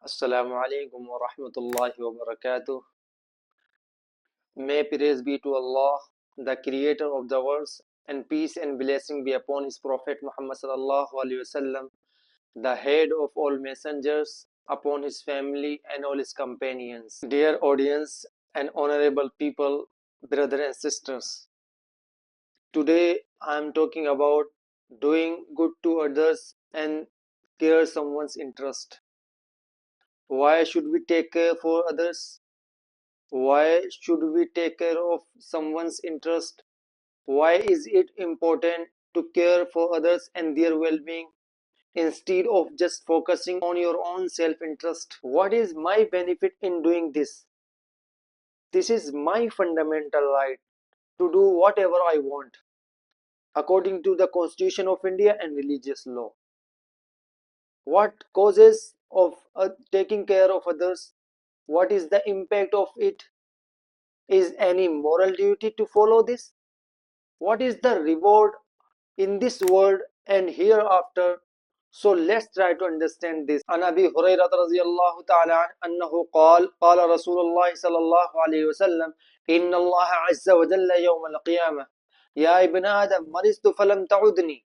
Assalamu alaikum wa rahmatullahi wa barakatuh. May praise be to Allah, the creator of the worlds, and peace and blessing be upon his Prophet Muhammad sallallahu alaihi wasallam, the head of all messengers, upon his family and all his companions. Dear audience and honorable people, brothers and sisters, today I am talking about doing good to others and care someone's interest. Why should we take care for others? Why should we take care of someone's interest? Why is it important to care for others and their well being instead of just focusing on your own self interest? What is my benefit in doing this? This is my fundamental right to do whatever I want according to the Constitution of India and religious law. What causes of taking care of others? What is the impact of it? Is any moral duty to follow this? What is the reward in this world and hereafter? So let's try to understand this. An Abi Hurairah radhiyallahu ta'ala annahu qala Rasulullah sallallahu alayhi wasallam, inna Allah azza wa jalla yawm al-qiyamah ya ibn Adam maristu falam ta'udni.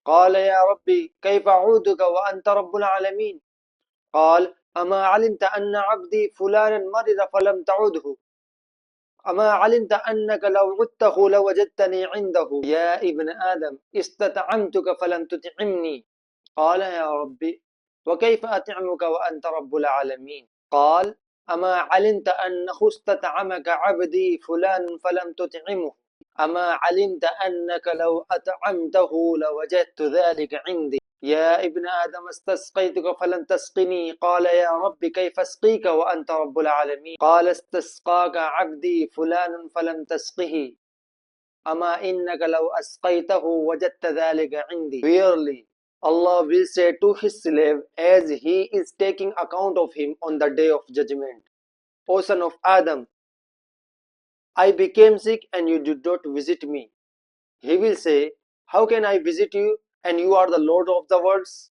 قال يا ربي كيف أعودك وأنت رب العالمين. قال أما علمت أن عبدي فلانا مرض فلم تعده. أما علمت أنك لو عدته لوجدتني عنده. يا ابن آدم استطعمتك فلم تطعمني. قال يا ربي وكيف أطعمك وأنت رب العالمين. قال أما علمت أنه استطعمك عبدي فلان فلم تطعمه. أما علمت أنك لو أطعمته لوجدت ذلك عندي. يا ابن آدم استسقيتك فلم تسقني. قال يا رب كيف أسقيك وأنت رب العالمين. قال استسقاك عبدي فلان فلم تسقه. أما إنك لو أسقيته وجدت ذلك عندي. Verily, Allah will say to his slave as he is taking account of him on the day of judgment, O son of Adam, I became sick and you did not visit me. He will say, how can I visit you and you are the Lord of the worlds?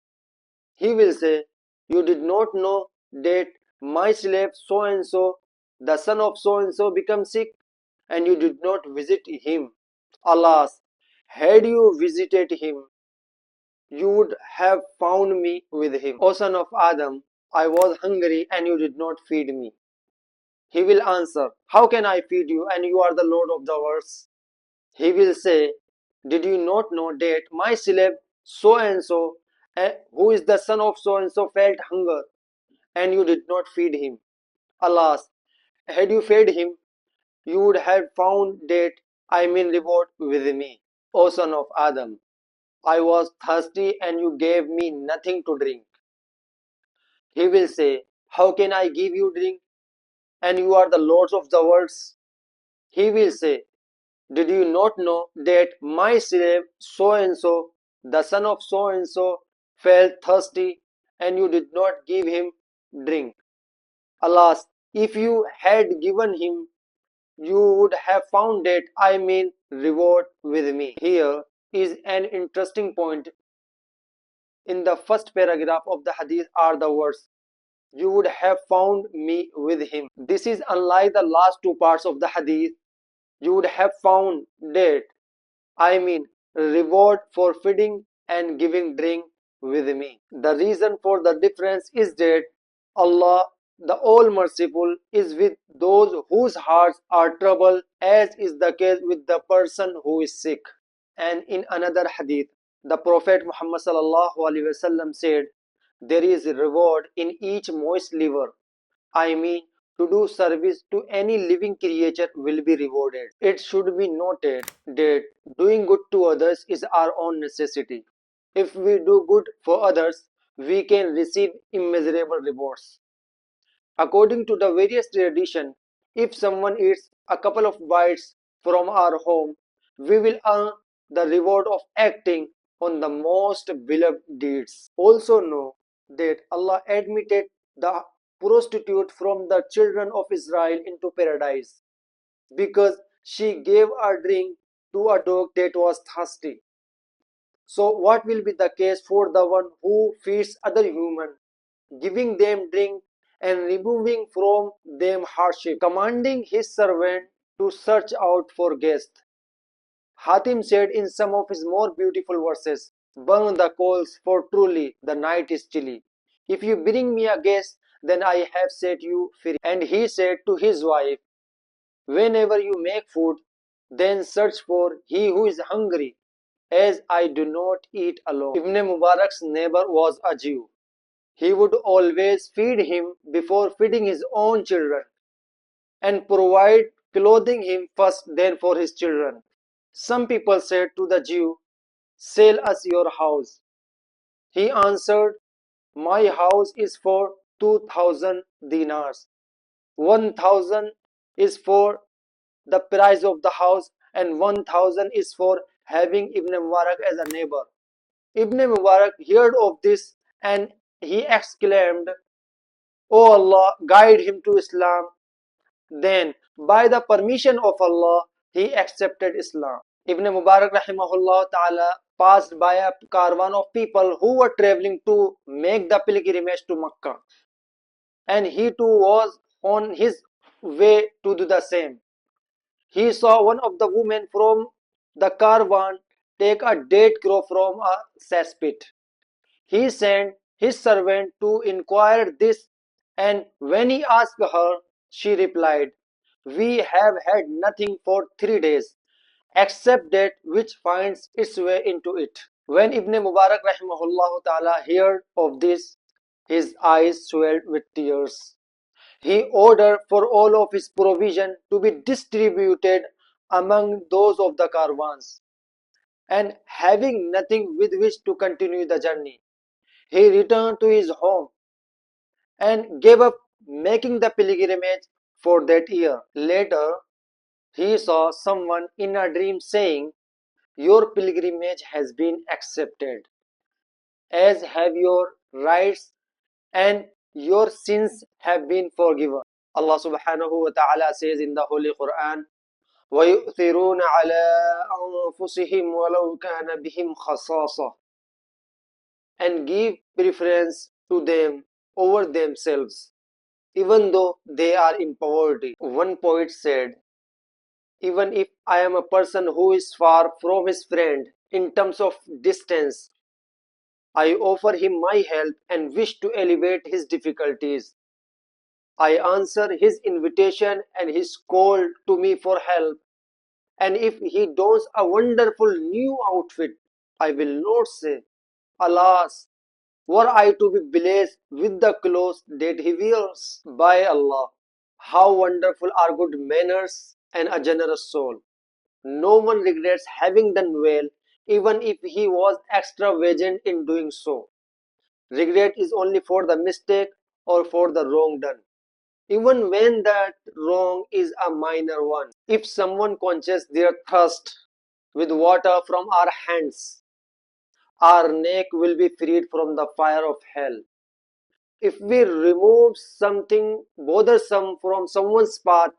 He will say, you did not know that my slave so and so, the son of so and so, become sick and you did not visit him. Alas, had you visited him, you would have found me with him. O son of Adam, I was hungry and you did not feed me. He will answer, how can I feed you and you are the Lord of the worlds? He will say, did you not know that my slave so and so, who is the son of so and so, felt hunger and you did not feed him? Alas, had you fed him, you would have found that I mean reward with me. O son of Adam, I was thirsty and you gave me nothing to drink. He will say, how can I give you drink and you are the lords of the worlds? He will say, did you not know that my slave so and so, the son of so and so, felt thirsty and you did not give him drink? Alas, if you had given him, you would have found that I mean reward with me. Here is an interesting point. In the first paragraph of the hadith are the words, you would have found me with him. This is unlike the last two parts of the hadith. You would have found that I mean reward for feeding and giving drink with me. The reason for the difference is that Allah, the All Merciful, is with those whose hearts are troubled, as is the case with the person who is sick. And in another hadith, the Prophet Muhammad sallallahu alaihi wasallam said, there is a reward in each moist liver. I mean, to do service to any living creature will be rewarded. It should be noted that doing good to others is our own necessity. If we do good for others, we can receive immeasurable rewards. According to the various tradition, if someone eats a couple of bites from our home, we will earn the reward of acting on the most beloved deeds. Also know that Allah admitted the prostitute from the children of Israel into paradise because she gave a drink to a dog that was thirsty. So what will be the case for the one who feeds other human giving them drink, and removing from them hardship, commanding his servant to search out for guests. Hatim said in some of his more beautiful verses, "Burn the coals, for truly the night is chilly. If you bring me a guest, then I have set you free." And he said to his wife, "Whenever you make food, then search for he who is hungry, as I do not eat alone." Ibn Mubarak's neighbor was a Jew. He would always feed him before feeding his own children, and provide clothing him first, then for his children. Some people said to the Jew, "Sell us your house." He answered, "My house is for 2,000 dinars. 1,000 is for the price of the house, and 1,000 is for having Ibn Mubarak as a neighbor." Ibn Mubarak heard of this, and he exclaimed, "O Allah, guide him to Islam." Then, by the permission of Allah, he accepted Islam. Ibn Mubarak rahimahullah ta'ala passed by a caravan of people who were traveling to make the pilgrimage to Makkah, and he too was on his way to do the same. He saw one of the women from the caravan take a date crow from a cesspit. He sent his servant to inquire this, and when he asked her, she replied, "We have had nothing for 3 days, except that which finds its way into it." When Ibn Mubarak rahimahullah ta'ala heard of this, his eyes swelled with tears. He ordered for all of his provision to be distributed among those of the caravans, and having nothing with which to continue the journey, he returned to his home and gave up making the pilgrimage for that year. Later, he saw someone in a dream saying, "Your pilgrimage has been accepted, as have your rights, and your sins have been forgiven." Allah subhanahu wa ta'ala says in the Holy Quran, وَيُؤْثِرُونَ عَلَىٰ أَنفُسِهِمْ وَلَوْ كَانَ بِهِمْ خَصَاصَةٌ, and give preference to them over themselves, even though they are in poverty. One poet said, "Even if I am a person who is far from his friend in terms of distance, I offer him my help and wish to elevate his difficulties. I answer his invitation and his call to me for help, and if he dons a wonderful new outfit, I will not say, 'Alas, were I to be blessed with the clothes that he wears.' By Allah, how wonderful are good manners and a generous soul! No one regrets having done well, even if he was extravagant in doing so. Regret is only for the mistake or for the wrong done, even when that wrong is a minor one. If someone quenches their thirst with water from our hands, our neck will be freed from the fire of hell. If we remove something bothersome from someone's path,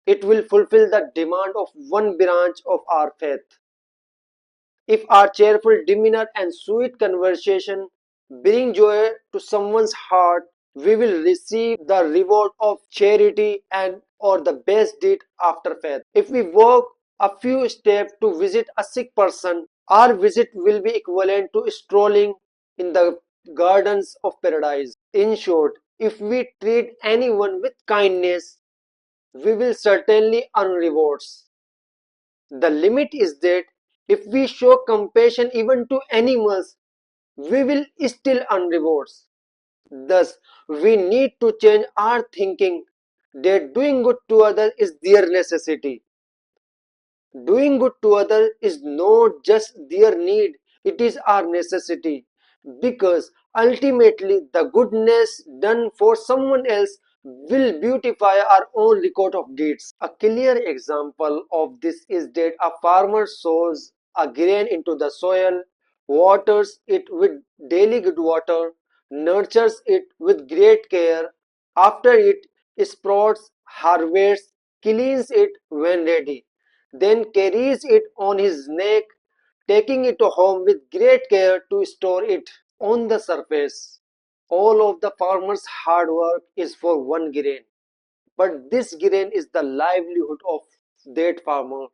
it will fulfill the demand of one branch of our faith. If our cheerful demeanor and sweet conversation bring joy to someone's heart, we will receive the reward of charity and or the best deed after faith. If we walk a few steps to visit a sick person, our visit will be equivalent to strolling in the gardens of paradise. In short, if we treat anyone with kindness, we will certainly earn rewards. The limit is that if we show compassion even to animals, we will still earn rewards. Thus, we need to change our thinking that doing good to others is their necessity. Doing good to others is not just their need, it is our necessity. Because ultimately, the goodness done for someone else will beautify our own record of deeds. A clear example of this is that a farmer sows a grain into the soil, waters it with daily good water, nurtures it with great care. After it sprouts, harvests, cleans it when ready, then carries it on his neck, taking it home with great care to store it. On the surface, All of the farmers' hard work is for one grain, but this grain is the livelihood of that farmer.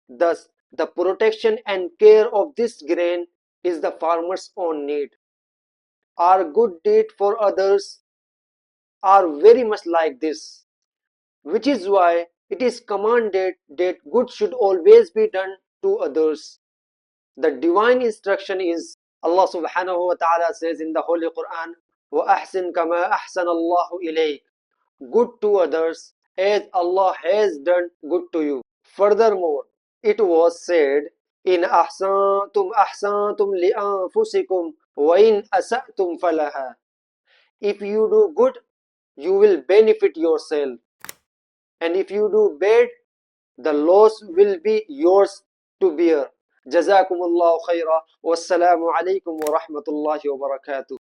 Thus, the protection and care of this grain is the farmer's own need. Our good deed for others are very much like this, which is why it is commanded that good should always be done to others. The divine instruction is Allah subhanahu wa ta'ala says in the Holy Quran, وَأَحْسِن كَمَا أَحْسَنَ اللَّهُ إِلَيْكَ. Good to others as Allah has done good to you. Furthermore, it was said, إِنْ أَحْسَنْتُمْ أَحْسَنْتُمْ لِأَنفُسِكُمْ وَإِنْ أَسَأْتُمْ فَلَهَا. If you do good, you will benefit yourself. And if you do bad, the loss will be yours to bear. جزاكم الله خيرا والسلام عليكم ورحمة الله وبركاته.